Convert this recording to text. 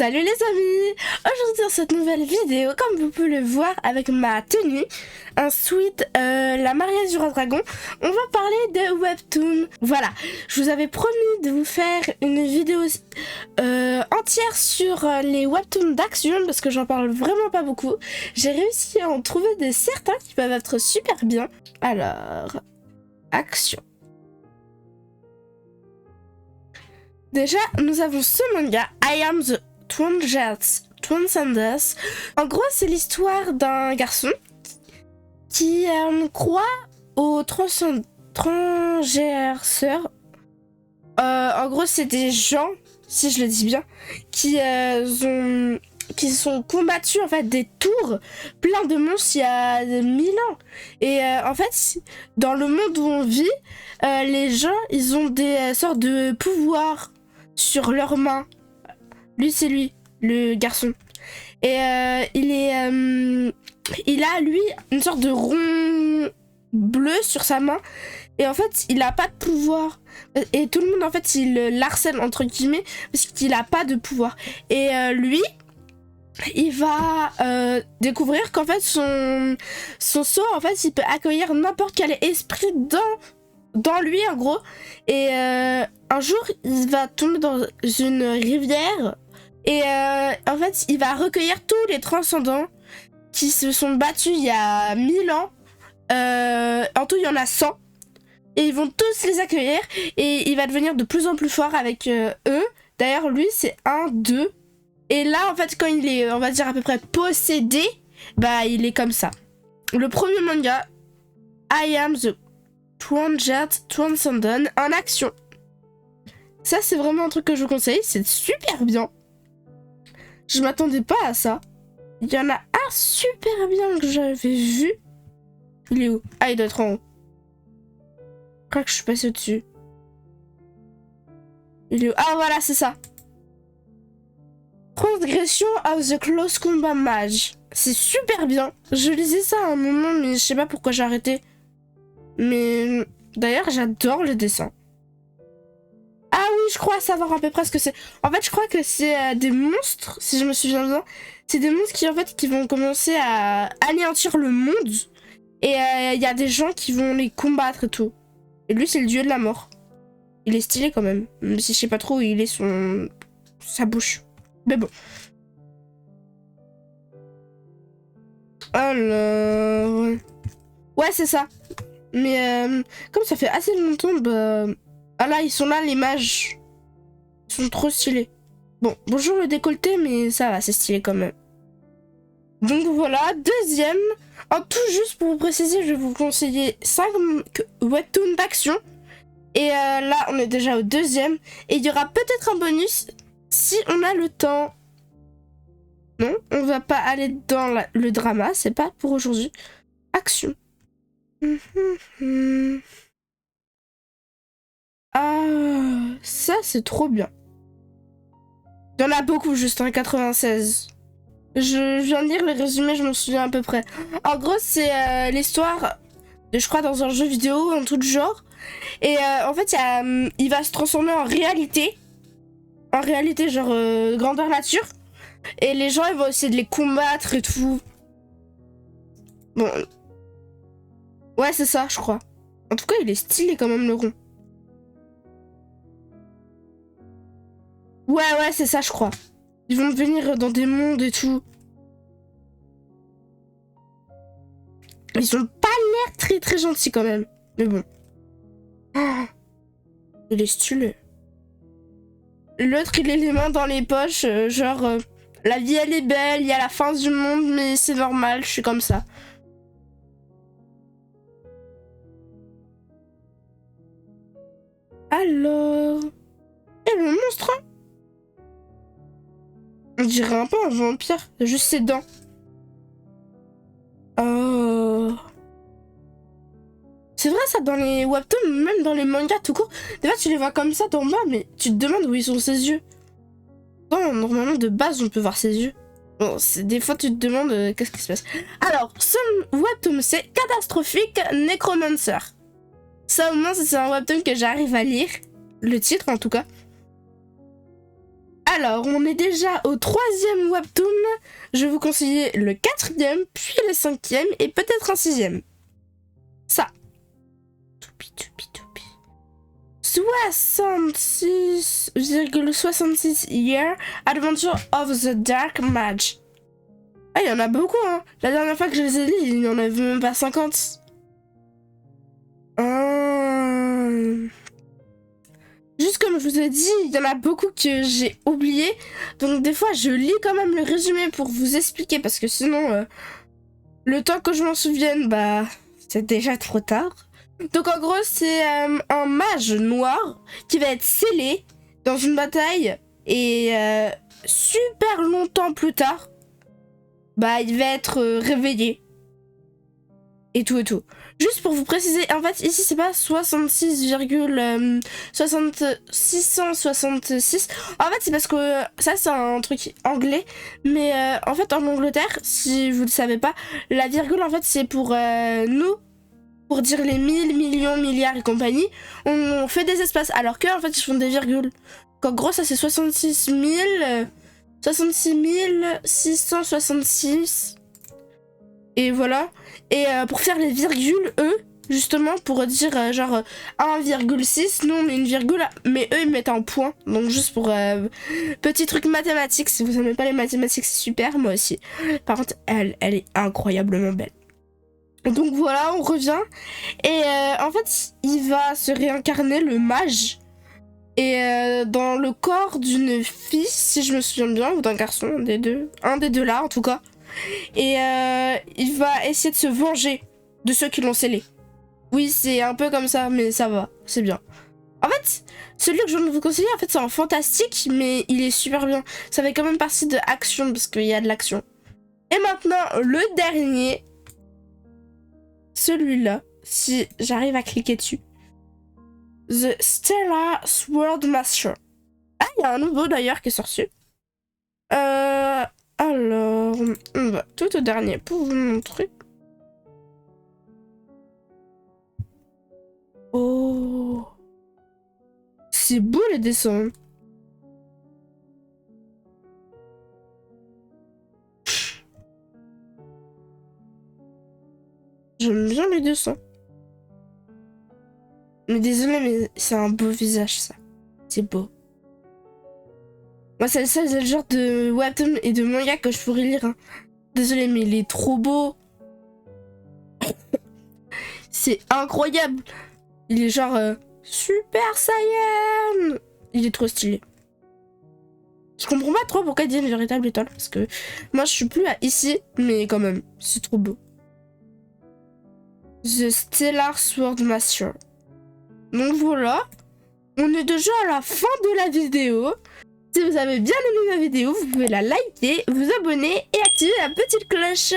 Salut les amis! Aujourd'hui dans cette nouvelle vidéo, comme vous pouvez le voir avec ma tenue, un sweat, la mariage du roi dragon, on va parler de Webtoon. Voilà, je vous avais promis de vous faire une vidéo entière sur les Webtoons d'action parce que j'en parle vraiment pas beaucoup. J'ai réussi à en trouver certains qui peuvent être super bien. Alors, action. Déjà, nous avons ce manga, I Am the Transcenders. En gros, c'est l'histoire d'un garçon qui croit aux transgérseurs. En gros, c'est des gens, si je le dis bien, qui sont combattus en fait des tours plein de monstres il y a 1000 ans. Et en fait, dans le monde où on vit, les gens, ils ont des sortes de pouvoirs sur leurs mains. Lui, c'est lui, le garçon. Et il a, lui, une sorte de rond bleu sur sa main. Et en fait, il a pas de pouvoir. Et tout le monde, en fait, il l'harcèle, entre guillemets, parce qu'il a pas de pouvoir. Et lui, il va découvrir qu'en fait, son sort, en fait, il peut accueillir n'importe quel esprit dans lui, en gros. Et un jour, il va tomber dans une rivière. Et en fait, il va recueillir tous les transcendants qui se sont battus il y a 1000 ans. En tout, il y en a 100. Et ils vont tous les accueillir. Et il va devenir de plus en plus fort avec eux. D'ailleurs, lui, c'est 1, 2. Et là, en fait, quand il est, on va dire, à peu près possédé, bah, il est comme ça. Le premier manga, I Am the Transcendent, en action. Ça, c'est vraiment un truc que je vous conseille. C'est super bien. Je m'attendais pas à ça. Il y en a un super bien que j'avais vu. Il est où? Ah, il doit être en haut. Je crois que je suis passée au-dessus. Il est où? Ah, voilà, c'est ça. Transgression of the Close Combat Mage. C'est super bien. Je lisais ça à un moment, mais je sais pas pourquoi j'ai arrêté. Mais d'ailleurs, j'adore le dessin. Ah oui, je crois savoir à peu près ce que c'est. En fait, je crois que c'est des monstres, si je me souviens bien. C'est des monstres qui vont commencer à anéantir le monde. Et il y a des gens qui vont les combattre et tout. Et lui, c'est le dieu de la mort. Il est stylé quand même. Même si je sais pas trop où il est sa bouche. Mais bon. Alors... Ouais, c'est ça. Mais comme ça fait assez longtemps, bah... Ah là, ils sont là, les mages. Ils sont trop stylés. Bon, bonjour le décolleté, mais ça va, c'est stylé quand même. Donc voilà, deuxième. En tout, juste pour vous préciser, je vais vous conseiller 5 webtoons d'action. Et là, on est déjà au deuxième. Et il y aura peut-être un bonus si on a le temps. Non, on va pas aller dans le drama, c'est pas pour aujourd'hui. Action. Ah, ça c'est trop bien. Il y en a beaucoup, juste en 96. Je viens de lire le résumé, je m'en souviens à peu près. En gros, c'est l'histoire, je crois, dans un jeu vidéo, un truc du genre. Et en fait, il va se transformer en réalité. En réalité, genre grandeur nature. Et les gens, ils vont essayer de les combattre et tout. Bon. Ouais, c'est ça, je crois. En tout cas, il est stylé quand même, le rond. Ouais, c'est ça, je crois. Ils vont venir dans des mondes et tout. Ils ont pas l'air très très gentils quand même. Mais bon. Oh, il est stylé. L'autre, il est les mains dans les poches. Genre, la vie elle est belle, il y a la fin du monde, mais c'est normal, je suis comme ça. Alors... Et le monstre, hein? On dirait un peu un vampire, juste ses dents. Oh. C'est vrai ça, dans les webtoons, même dans les mangas tout court. Des fois tu les vois comme ça d'en bas, mais tu te demandes où ils sont ses yeux. Non, normalement de base on peut voir ses yeux. Bon, des fois tu te demandes qu'est-ce qui se passe. Alors, ce webtoon c'est Catastrophic Necromancer. Ça au moins c'est un webtoon que j'arrive à lire. Le titre en tout cas. Alors, on est déjà au 3e webtoon. Je vais vous conseiller le 4e, puis le 5e et peut-être un 6e. Ça. Toupi, toupi, toupi. 66,66 Year Adventure of the Dark Mage. Ah, il y en a beaucoup, hein. La dernière fois que je les ai lus, il n'y en avait même pas 50. Juste comme je vous ai dit, il y en a beaucoup que j'ai oublié. Donc des fois, je lis quand même le résumé pour vous expliquer. Parce que sinon, le temps que je m'en souvienne, bah, c'est déjà trop tard. Donc en gros, c'est un mage noir qui va être scellé dans une bataille. Et super longtemps plus tard, bah, il va être réveillé. Et tout et tout. Juste pour vous préciser, en fait, ici, c'est pas 66,666. En fait, c'est parce que ça, c'est un truc anglais. Mais en fait, en Angleterre, si vous le savez pas, la virgule, en fait, c'est pour nous. Pour dire les 1000, millions, milliards et compagnie. On fait des espaces. Alors qu'eux, en fait, ils font des virgules. Donc, en gros, ça, c'est 66 666. Et voilà. Et pour faire les virgules, eux, justement, pour dire genre 1,6, nous on met une virgule, mais eux ils mettent un point. Donc juste pour petit truc mathématique, si vous n'aimez pas les mathématiques, c'est super, moi aussi. Par contre, elle est incroyablement belle. Donc voilà, on revient. Et en fait, il va se réincarner, le mage. Et dans le corps d'une fille, si je me souviens bien, ou d'un garçon, un des deux là en tout cas. Et il va essayer de se venger de ceux qui l'ont scellé. Oui, c'est un peu comme ça, mais ça va, c'est bien. En fait, celui que je viens de vous conseiller, en fait, c'est un fantastique, mais il est super bien. Ça fait quand même partie de action, parce qu'il y a de l'action. Et maintenant, le dernier. Celui-là, si j'arrive à cliquer dessus. The Stellar Sword Master. Ah, il y a un nouveau d'ailleurs qui est sorti. Alors, on va tout au dernier pour vous montrer. Oh, c'est beau les dessins. J'aime bien les dessins. Mais désolé, mais c'est un beau visage ça. C'est beau. Moi, c'est le genre de webtoon et de manga que je pourrais lire. Hein. Désolé, mais il est trop beau. C'est incroyable. Il est genre Super Saiyan. Il est trop stylé. Je comprends pas trop pourquoi il dit une véritable étoile. Parce que moi, je suis plus à ici. Mais quand même, c'est trop beau. The Stellar Sword Master. Donc voilà. On est déjà à la fin de la vidéo. Si vous avez bien aimé ma vidéo, vous pouvez la liker, vous abonner et activer la petite cloche.